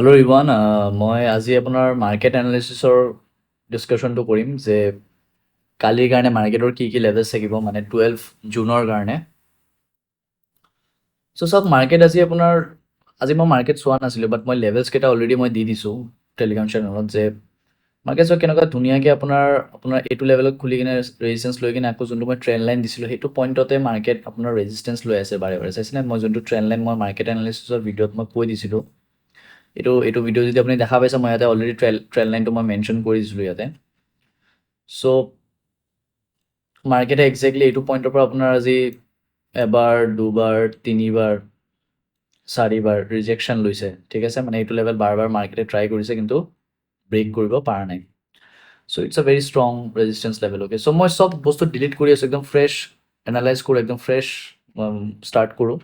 Hello' ৰিৱান মই আজি আপোনাৰ মাৰ্কেট এনালিচিছৰ ডিছকাশ্যনটো কৰিম যে কালিৰ কাৰণে মাৰ্কেটৰ কি লেভেলছ থাকিব মানে 12 জুনৰ কাৰণে চাওক মাৰ্কেট আজি মই মাৰ্কেট চোৱা নাছিলোঁ বাট মই লেভেলছ কেইটা অলৰেডি মই দি দিছোঁ টেলিগ্ৰাম চেনেলত যে মাৰ্কেট চাওক কেনেকুৱা ধুনীয়াকৈ আপোনাৰ এইটো লেভেলত খুলি কিনে ৰেজিষ্টেঞ্চ লৈ কিনে আকৌ যোনটো মই ট্ৰেণ্ড লাইন দিছিলোঁ সেইটো পইণ্টতে মাৰ্কেট আপোনাৰ ৰেজিষ্টেঞ্চ লৈ আছে বাৰে চাইছেনে মই যোনটো ট্ৰেণ্ড লাইন মই মাৰ্কেট এনালিচিছৰ ভিডিঅ'ত মই কৈ দিছিলোঁ এইটো ভিডিঅ' যদি আপুনি দেখা পাইছে মই ইয়াতে অলৰেডি ট্ৰেণ্ড লাইনটো মই মেনশ্যন কৰি দিছিলোঁ ইয়াতে চ' মাৰ্কেটে একজেক্টলি এইটো পইণ্টৰ পৰা আপোনাৰ আজি এবাৰ দুবাৰ তিনিবাৰ চাৰিবাৰ ৰিজেকশ্যন লৈছে ঠিক আছে মানে এইটো লেভেল বাৰ মাৰ্কেটে ট্ৰাই কৰিছে কিন্তু ব্ৰেক কৰিব পৰা নাই চ' ইটছ আ very strong resistance level okay so' মই চব বস্তু ডিলিট কৰি আছোঁ একদম ফ্ৰেছ এনালাইজ কৰোঁ একদম ফ্ৰেছ ষ্টাৰ্ট কৰোঁ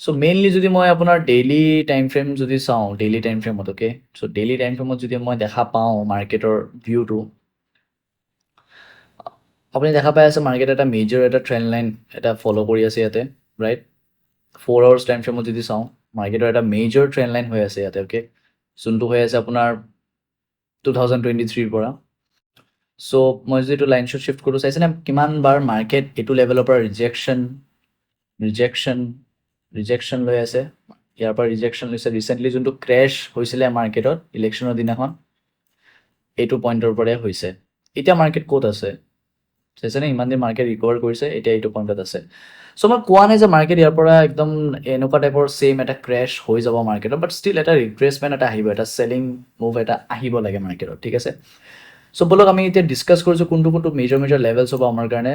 চ' মেইনলি যদি মই আপোনাৰ ডেইলি টাইম ফ্ৰেম যদি চাওঁ ডেইলি টাইম ফ্ৰেমত অ'কে চ' ডেইলি টাইম ফ্ৰেমত যদি মই দেখা পাওঁ মাৰ্কেটৰ ভিউটো আপুনি দেখা পাই আছে মাৰ্কেট এটা মেজৰ এটা ট্ৰেণ্ড লাইন এটা ফ'ল' কৰি আছে ইয়াতে ৰাইট 4 আৱাৰ্ছ টাইম ফ্ৰেমত যদি চাওঁ মাৰ্কেটৰ এটা মেজৰ ট্ৰেণ্ড লাইন হৈ আছে ইয়াতে অ'কে যোনটো হৈ আছে আপোনাৰ 2023 পৰা চ' মই যদি এইটো লাইন শ্ব'ট শ্বিফ্ট কৰোঁ চাইছেনে কিমান বাৰ মাৰ্কেট এইটো লেভেলৰ পৰা ৰিজেকশ্যন লৈ আছে ইয়াৰ পৰা ৰিজেকশ্যন লৈছে ৰিচেণ্টলি যোনটো ক্ৰেছ হৈছিলে মাৰ্কেটত ইলেকশ্যনৰ দিনাখন এইটো পইণ্টৰ পৰাই হৈছে এতিয়া মাৰ্কেট ক'ত আছে চাইছেনে ইমান দিন মাৰ্কেট ৰিকভাৰ কৰিছে এতিয়া এইটো পইণ্টত আছে চ' মই কোৱা নাই যে মাৰ্কেট ইয়াৰ পৰা একদম এনেকুৱা টাইপৰ ছেইম এটা ক্ৰেছ হৈ যাব মাৰ্কেটত বাট ষ্টিল এটা ৰিট্ৰেচমেণ্ট এটা আহিব এটা চেলিং মুভ এটা আহিব লাগে মাৰ্কেটত ঠিক আছে চ' ব'লক আমি এতিয়া ডিছকাছ কৰিছোঁ কোনটো মেজৰ লেভেলছ হ'ব আমাৰ কাৰণে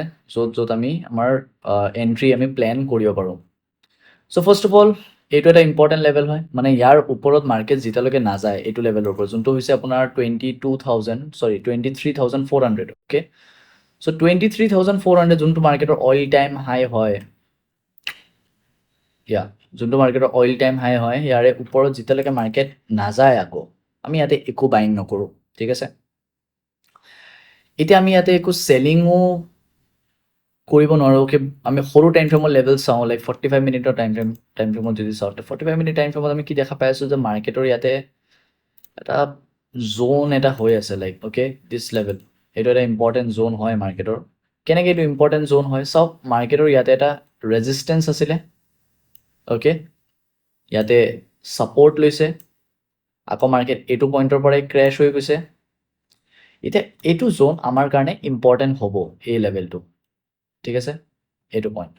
য'ত আমি আমাৰ এণ্ট্ৰি আমি প্লেন কৰিব পাৰোঁ চ' ফাৰ্ষ্ট অফ অল এইটো এটা ইম্পৰ্টেণ্ট লেভেল হয় মানে ইয়াৰ ওপৰত মাৰ্কেট যেতিয়ালৈকে নাযায় এইটো লেভেলৰ ওপৰত যোনটো হৈছে আপোনাৰ 23,400 অ'কে চ' 23,400 যোনটো মাৰ্কেটৰ অইল টাইম হাই হয় যোনটো মাৰ্কেটৰ অইল টাইম হাই হয় ইয়াৰে ওপৰত যেতিয়ালৈকে মাৰ্কেট নাযায় আকৌ আমি ইয়াতে একো বাইং নকৰোঁ ঠিক আছে এতিয়া আমি ইয়াতে একো চেলিঙো কৰিব নোৱাৰোঁ কি আমি সৰু টাইম ফ্ৰেমৰ লেভেল চাওঁ লাইক 45 মিনিটৰ টাইম ফ্ৰেমত যদি চাওঁ 45 মিনিট টাইম ফ্ৰেমত আমি কি দেখা পাই আছোঁ যে মাৰ্কেটৰ ইয়াতে এটা জ'ন এটা হৈ আছে লাইক অ'কে দিছ লেভেল এইটো এটা ইম্পৰ্টেণ্ট জ'ন হয় মাৰ্কেটৰ কেনেকৈ এইটো ইম্পৰ্টেণ্ট জ'ন হয় চাওক মাৰ্কেটৰ ইয়াতে এটা ৰেজিষ্টেঞ্চ আছিলে অ'কে ইয়াতে ছাপৰ্ট লৈছে আকৌ মাৰ্কেট এইটো পইণ্টৰ পৰাই ক্ৰেছ হৈ গৈছে এতিয়া এইটো জ'ন আমাৰ কাৰণে ইম্পৰ্টেণ্ট হ'ব এই লেভেলটো ঠিক আছে এইটো পইণ্ট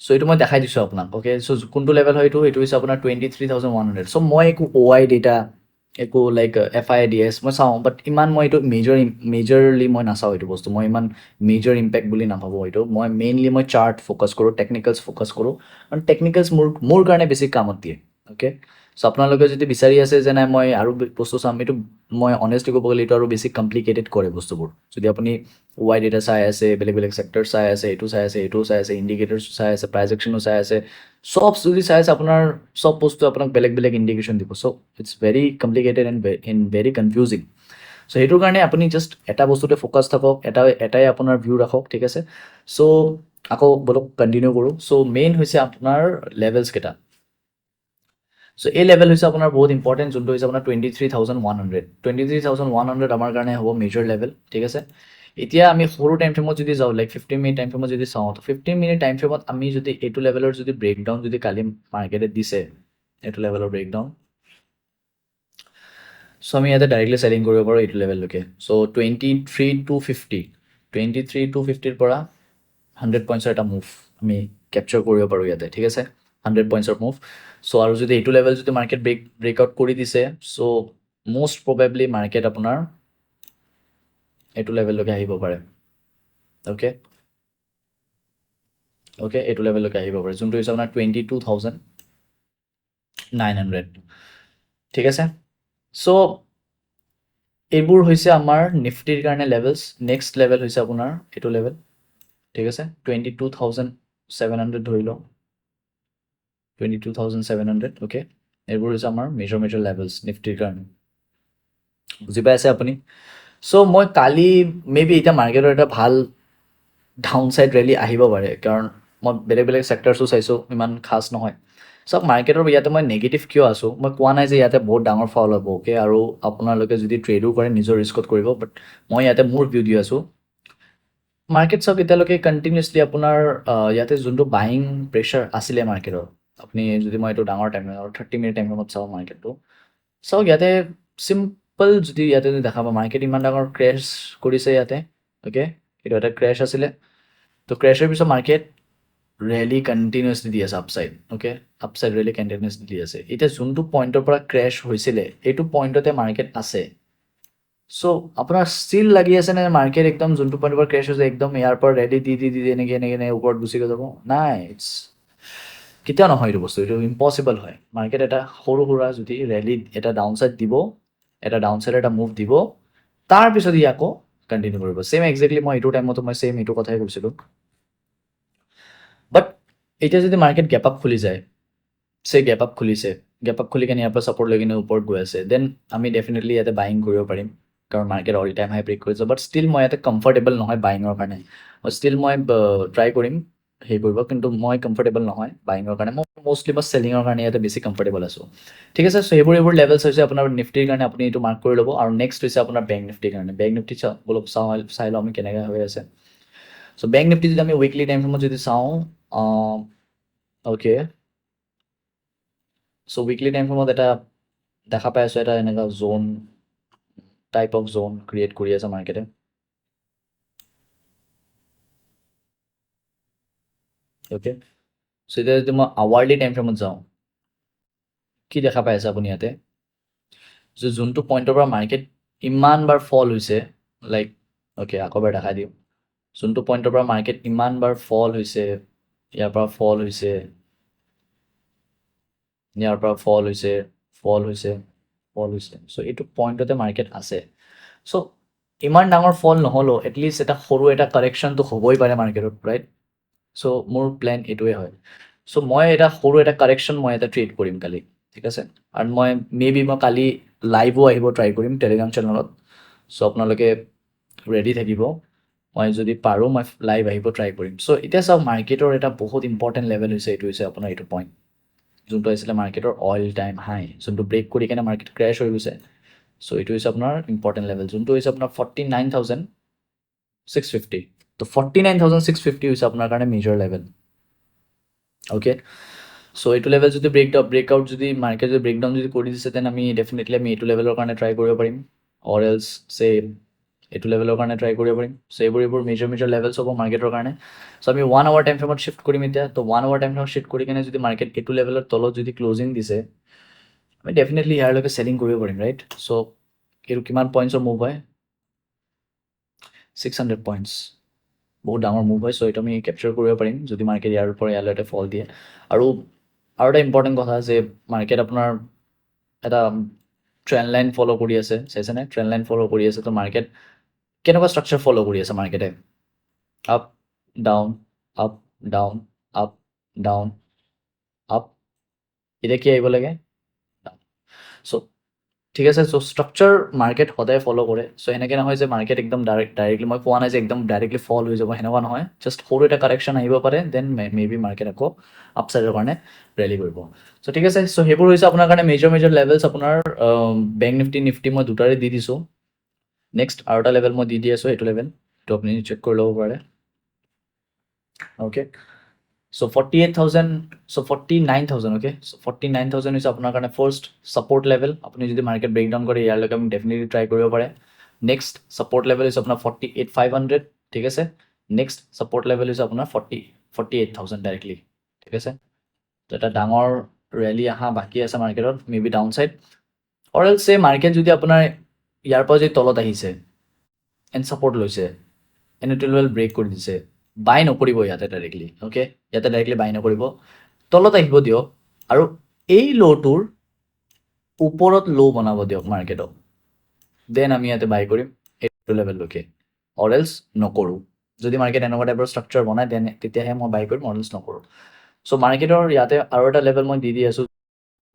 চ' এইটো মই দেখাই দিছোঁ আপোনাক অ'কে চ' কোনটো লেভেল হয় এইটো হৈছে আপোনাৰ 23,100 চ' মই একো OI ডেটা একো লাইক FIDS মই চাওঁ বাট ইমান মই এইটো মেজৰলি মই নাচাওঁ এইটো বস্তু মই ইমান মেজৰ ইম্পেক্ট বুলি নাভাবোঁ এইটো মই মেইনলি মই চাৰ্ট ফ'কাছ কৰোঁ টেকনিকেলছ ফ'কাছ কৰোঁ কাৰণ টেকনিকেলছ মোৰ কাৰণে বেছি কামত দিয়ে অ'কে চ' আপোনালোকে যদি বিচাৰি আছে যে নাই মই আৰু বস্তু চাম এইটো মই অনেষ্টলি ক'ব গ'লে এইটো আৰু বেছি কমপ্লিকেটেড কৰে বস্তুবোৰ যদি আপুনি OI ডেটা চাই আছে বেলেগ চেক্টৰ চাই আছে এইটো চাই আছে এইটোও চাই আছে ইণ্ডিকেটৰ্ছ চাই আছে প্ৰাইজেকশ্যনো চাই আছে চব যদি চাই আছে আপোনাৰ চব বস্তু আপোনাক বেলেগ ইণ্ডিকেশ্যন দিব so' it's very complicated and very confusing so' সেইটোৰ কাৰণে আপুনি জাষ্ট এটা বস্তুতে ফ'কাছ থাকক এটাই আপোনাৰ ভিউ ৰাখক ঠিক আছে চ' আকৌ বলক কণ্টিনিউ কৰোঁ চ' মেইন হৈছে আপোনাৰ লেভেলছ কেইটা চ' এই লেভেল হৈছে আপোনাৰ বহুত ইম্পৰ্টেণ্ট যোনটো হৈছে আপোনাৰ 23,100 আমাৰ কাৰণে হ'ব মেজৰ লেভেল ঠিক আছে এতিয়া আমি সৰু টাইম ফ্ৰেমত যদি যাওঁ লাইক 15 মিনিট টাইম ফ্ৰেমত যদি চাওঁ 15 মিনিট টাইম ফ্ৰেমত আমি যদি এইটো লেভেলৰ যদি ব্ৰেকডাউন যদি কালি মাৰ্কেটে দিছে এইটো লেভেলৰ ব্ৰেকডাউন চ' আমি ইয়াতে ডাইৰেক্টলি চেলিং কৰিব পাৰোঁ এইটো লেভেললৈকে চ' 23,250 পৰা 100 পইণ্টছৰ এটা মুভ আমি কেপচাৰ কৰিব পাৰোঁ ইয়াতে ঠিক আছে 100 পইণ্টছৰ মুভ চ' আৰু যদি এইটো লেভেল যদি মাৰ্কেট ব্ৰেকআউট কৰি দিছে চ' মষ্ট প্ৰবেবলি মাৰ্কেট আপোনাৰ এইটো লেভেললৈকে আহিব পাৰে অ'কে এইটো লেভেললৈকে আহিব পাৰে যোনটো হৈছে আপোনাৰ 22,900 ঠিক আছে চ' এইবোৰ হৈছে আমাৰ নিফটিৰ কাৰণে লেভেলছ নেক্সট লেভেল হৈছে আপোনাৰ এইটো লেভেল ঠিক আছে 22,700 ধৰি লওঁ 22,700 অ'কে এইবোৰ হৈছে আমাৰ মেজৰ লেভেলছ নিফটিৰ কাৰণে বুজি পাই আছে আপুনি চ' মই কালি মেবি এতিয়া মাৰ্কেটৰ এটা ভাল ডাউন ছাইড ৰেলী আহিব পাৰে কাৰণ মই বেলেগ চেক্টৰছো চাইছোঁ ইমান খাছ নহয় চাওক মাৰ্কেটৰ ইয়াতে মই নেগেটিভ কিয় আছোঁ, মই কোৱা নাই যে ইয়াতে বহুত ডাঙৰ ফল হ'ব অ'কে, আৰু আপোনালোকে যদি ট্ৰেডো কৰে নিজৰ ৰিস্কত কৰিব, বাট মই ইয়াতে মোৰ ভিউ দি আছোঁ। মাৰ্কেট চাওক এতিয়ালৈকে কণ্টিনিউছলি আপোনাৰ ইয়াতে যোনটো বাইং প্ৰেছাৰ আছিলে মাৰ্কেটৰ, আপুনি যদি মই এইটো ডাঙৰ টাইম 30 মিনিট টাইম ফ্ৰেমত চাওঁ মাৰ্কেটটো, চাওক ইয়াতে চিম্পল যদি ইয়াতে যদি দেখা পাওঁ মাৰ্কেট ইমান ডাঙৰ ক্ৰেছ কৰিছে ইয়াতে, অ'কে, এইটো এটা ক্ৰেছ আছিলে, তো ক্ৰেছৰ পিছত মাৰ্কেট ৰেলি কণ্টিনিউছলি দি আছে আপছাইড, অ'কে, আপছাইড ৰেলি কণ্টিনিউছলি দি আছে। এতিয়া যোনটো পইণ্টৰ পৰা ক্ৰেছ হৈছিলে এইটো পইণ্টতে মাৰ্কেট আছে। চ' আপোনাৰ ষ্টিল লাগি আছে নে মাৰ্কেট একদম যোনটো পইণ্টৰ পৰা ক্ৰেছ হৈছে একদম ইয়াৰ পৰা ৰেলি দি দি দি এনেকৈ এনেকৈ এনেকৈ ওপৰত গুচি গৈ যাব? নাই, ইটছ কেতিয়াও নহয় এইটো বস্তু, এইটো ইম্পচিবল হয়। মাৰ্কেট এটা সৰু সুৰা যদি ৰেলি এটা ডাউন ছাইড দিব, এটা ডাউন ছাইড এটা মুভ দিব, তাৰপিছত ই আকৌ কণ্টিনিউ কৰিব। ছেম একজেক্টলি মই এইটো টাইমতো মই ছেম এইটো কথাই কৈছিলোঁ। বাট এতিয়া যদি মাৰ্কেট গেপ আপ খুলি যায়, গেপ আপ খুলিছে, গেপ আপ খুলি কেনে ইয়াৰ পৰা ছাপৰ্ট লৈ কিনে ওপৰত গৈ আছে, দেন আমি ডেফিনেটলি ইয়াতে বাইং কৰিব পাৰিম, কাৰণ market all time high break কৰিছে। বাট ষ্টিল মই ইয়াতে কমফৰ্টেবল নহয় বাইঙৰ কাৰণে। ষ্টিল মই ট্ৰাই কৰিম সেই কৰিব, কিন্তু মই কমফৰ্টেবল নহয় বাইঙৰ কাৰণে। মই মষ্টলি মই চেলিঙৰ কাৰণে ইয়াতে বেছি কমফৰ্টেবল আছোঁ। ঠিক আছে, চ' এইবোৰ লেভেলছ হৈছে আপোনাৰ নিফটিৰ কাৰণে, আপুনি এইটো মাৰ্ক কৰি ল'ব। আৰু নেক্সট হৈছে আপোনাৰ বেংক নিফটিৰ কাৰণে। বেংক নিফটি অলপ চাই লওঁ আমি কেনেকৈ হৈ আছে। চ' বেংক নিফটি যদি আমি উইকলি টাইম ফ্ৰেমত যদি চাওঁ, অ'কে, চ' উইকলি টাইম ফ্ৰেমত এটা দেখা পাই আছোঁ, এটা এনেকুৱা zone type of zone create কৰি আছে মাৰ্কেটে। অ'কে, চ' এতিয়া যদি মই আৱাৰলি টাইম ফ্ৰেমত যাওঁ, কি দেখা পাই আছে আপুনি ইয়াতে, যে যোনটো পইণ্টৰ পৰা মাৰ্কেট ইমান বাৰ ফল হৈছে, লাইক অ'কে আকৌ এবাৰ দেখাই দিওঁ, যোনটো পইণ্টৰ পৰা মাৰ্কেট ইমান বাৰ ফল হৈছে, ইয়াৰ পৰা ফল হৈছে, ইয়াৰ পৰা ফল হৈছে, ফল হৈছে, ফল হৈছে, চ' এইটো পইণ্টতে মাৰ্কেট আছে। চ' ইমান ডাঙৰ ফল নহ'লেও এটলিষ্ট এটা সৰু এটা কাৰেকশ্যনটো হ'বই পাৰে মাৰ্কেটত, ৰাইট? চ' মোৰ প্লেন এইটোৱে হয়। চ' মই এটা সৰু এটা কাৰেকশ্যন মই এটা ট্ৰেড কৰিম কালি, ঠিক আছে? আৰু মই মেবি মই কালি লাইভো আহিব ট্ৰাই কৰিম টেলিগ্ৰাম চেনেলত। চ' আপোনালোকে ৰেডি থাকিব, মই যদি পাৰোঁ মই লাইভ আহিব ট্ৰাই কৰিম। চ' এতিয়া চাওক মাৰ্কেটৰ এটা বহুত ইম্পৰ্টেণ্ট লেভেল হৈছে, এইটো হৈছে আপোনাৰ এইটো পইণ্ট, যোনটো আছিলে মাৰ্কেটৰ অল টাইম হাই, যোনটো ব্ৰেক কৰি কেনে মাৰ্কেট ক্ৰেছ হৈ গৈছে। চ' এইটো হৈছে আপোনাৰ ইম্পৰ্টেণ্ট লেভেল, যোনটো হৈছে আপোনাৰ 49,650। তো 49,650 হৈছে আপোনাৰ কাৰণে মেজৰ লেভেল, অ'কে। চ' এইটো লেভেল যদি ব্ৰেকআউট যদি মাৰ্কেট যদি ব্ৰেকডাউন যদি কৰি দিছে, দেন আমি ডেফিনেটলি আমি এইটো লেভেলৰ কাৰণে ট্ৰাই কৰিব পাৰিম, অৰ এলছ এইটো লেভেলৰ কাৰণে ট্ৰাই কৰিব পাৰিম। চ' এইবোৰ মেজৰ লেভেলছ হ'ব মাৰ্কেটৰ কাৰণে। চ' আমি 1 আৱাৰ টাইম ফ্ৰেমত শ্বিফ্ট কৰিম এতিয়া। তো 1 আৱাৰ টাইম ফ্ৰেমত শ্বিফ্ট কৰি কেনে যদি মাৰ্কেট এইটো লেভেলৰ তলত যদি ক্লজিং দিছে, আমি ডেফিনেটলি ইয়াৰলৈকে চেলিং কৰিব পাৰিম, ৰাইট? চ' এইটো কিমান পইণ্টছৰ মুভ হয়? 600 পইণ্টছ, বহুত ডাঙৰ মুভ হয়। চ' এইটো আমি কেপচাৰ কৰিব পাৰিম যদি মাৰ্কেট ইয়াৰ পৰা ইয়ালৈ এটা ফল দিয়ে। আৰু এটা ইম্পৰ্টেণ্ট কথা যে মাৰ্কেট আপোনাৰ এটা ট্ৰেণ্ড লাইন ফ'ল' কৰি আছে, চাইছেনে? ট্ৰেণ্ড লাইন ফ'ল' কৰি আছে। তো মাৰ্কেট কেনেকুৱা ষ্ট্ৰাকচাৰ ফ'ল' কৰি আছে মাৰ্কেটে? Up down, up down, up down, up, এতিয়া কি আহিব লাগে? চ' ঠিক আছে, চ' ষ্ট্ৰাকচাৰ মাৰ্কেট সদায় ফ'ল' কৰে। চ' এনেকৈ নহয় যে মাৰ্কেট একদম ডাইৰেক্টলি, মই কোৱা নাই যে একদম ডাইৰেক্টলি ফল হৈ যাব, সেনেকুৱা নহয়। জাষ্ট সৰু এটা কাৰেকশ্যন আহিব পাৰে, দেন মেবি মাৰ্কেট আকৌ আপছাইডৰ কাৰণে ৰেলি কৰিব। চ' ঠিক আছে, চ' সেইবোৰ হৈছে আপোনাৰ কাৰণে মেজৰ লেভেলছ। আপোনাৰ বেংক নিফটি মই দুটাৰে দি দিছোঁ। নেক্সট আৰু এটা লেভেল মই দি আছোঁ, এইটো লেভেল, এইটো আপুনি চেক কৰি ল'ব পাৰে, অ'কে। চ' 48,000, চ' 49,000, অ'কে। চ' 49,000 হৈছে আপোনাৰ কাৰণে ফাৰ্ষ্ট ছাপৰ্ট লেভেল। আপুনি যদি মাৰ্কেট ব্ৰেকডাউন কৰে ইয়াৰলৈকে আপুনি ডেফিনেটলি ট্ৰাই কৰিব পাৰে। নেক্সট ছাপৰ্ট লেভেল হৈছে আপোনাৰ 48,500, ঠিক আছে। নেক্সট ছাপৰ্ট লেভেল হৈছে আপোনাৰ 48,000 ডাইৰেক্টলি, ঠিক আছে। তো এটা ডাঙৰ ৰেলি অহা বাকী আছে মাৰ্কেটত, মেবি ডাউন ছাইড, অৰ এলছ মাৰ্কেট যদি আপোনাৰ ইয়াৰ পৰা যদি তলত আহিছে এণ্ড ছাপৰ্ট লৈছে, এণ্ড এইটো লেভেল ব্ৰেক কৰি দিছে, বাই নকৰিব ইয়াতে ডাইৰেক্টলি, অ'কে। ইয়াতে ডাইৰেক্টলি বাই নকৰিব, তলত আহিব দিয়ক, আৰু এই ল'টোৰ ওপৰত ল' বনাব দিয়ক মাৰ্কেটক, দেন আমি ইয়াতে বাই কৰিম এইটো লেভেললৈকে, অৰ এলছ নকৰোঁ। যদি মাৰ্কেট এনেকুৱা টাইপৰ ষ্ট্ৰাকচাৰ বনায় দেন তেতিয়াহে মই বাই কৰিম, অৰ এলছ নকৰোঁ। চ' মাৰ্কেটৰ ইয়াতে আৰু এটা লেভেল মই দি আছোঁ,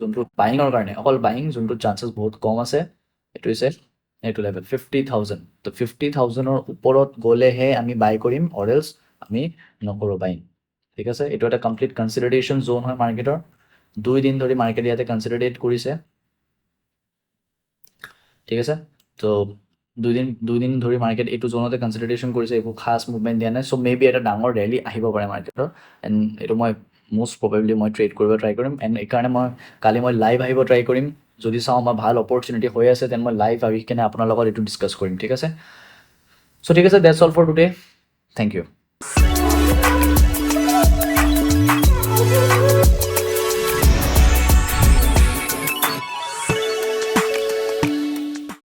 যোনটো বাইঙৰ কাৰণে, অকল বাইং, যোনটো চান্সেছ বহুত কম আছে, এইটো হৈছে এইটো লেভেল 50,000। তো 50,000ৰ ওপৰত গ'লেহে আমি বাই কৰিম, অৰ এলছ আমি নকৰোঁ বাইং, ঠিক আছে। এইটো এটা কমপ্লিট কনচিডাৰেশ্যন জ'ন হয় মাৰ্কেটৰ। 2 দিন ধৰি মাৰ্কেট ইয়াতে কনসলিডেট কৰিছে ঠিক আছে তো 2 দিন ধৰি মাৰ্কেট এইটো জোনতে কনসলিডেশন কৰিছে একো খাস মুভমেন্ট দিয়া নাই সো মেবি এটা ডাঙৰ ৰেলী আহিব পাৰে মাৰ্কেটৰ এণ্ড এইটো মই মোষ্ট প্ৰবেবলি মই ট্ৰেড কৰিব ট্ৰাই কৰিম এণ্ড এইকাৰণে মই কালি মই লাইভ আহিব ট্ৰাই কৰিম যদি চাওঁ মই ভাল অপৰচুনিটি হৈ আছে দেন মই লাইভ আহি কিনে আপোনাৰ লগত এইটো ডিছকাছ কৰিম ঠিক আছে সো ঠিক আছে that's all for today thank U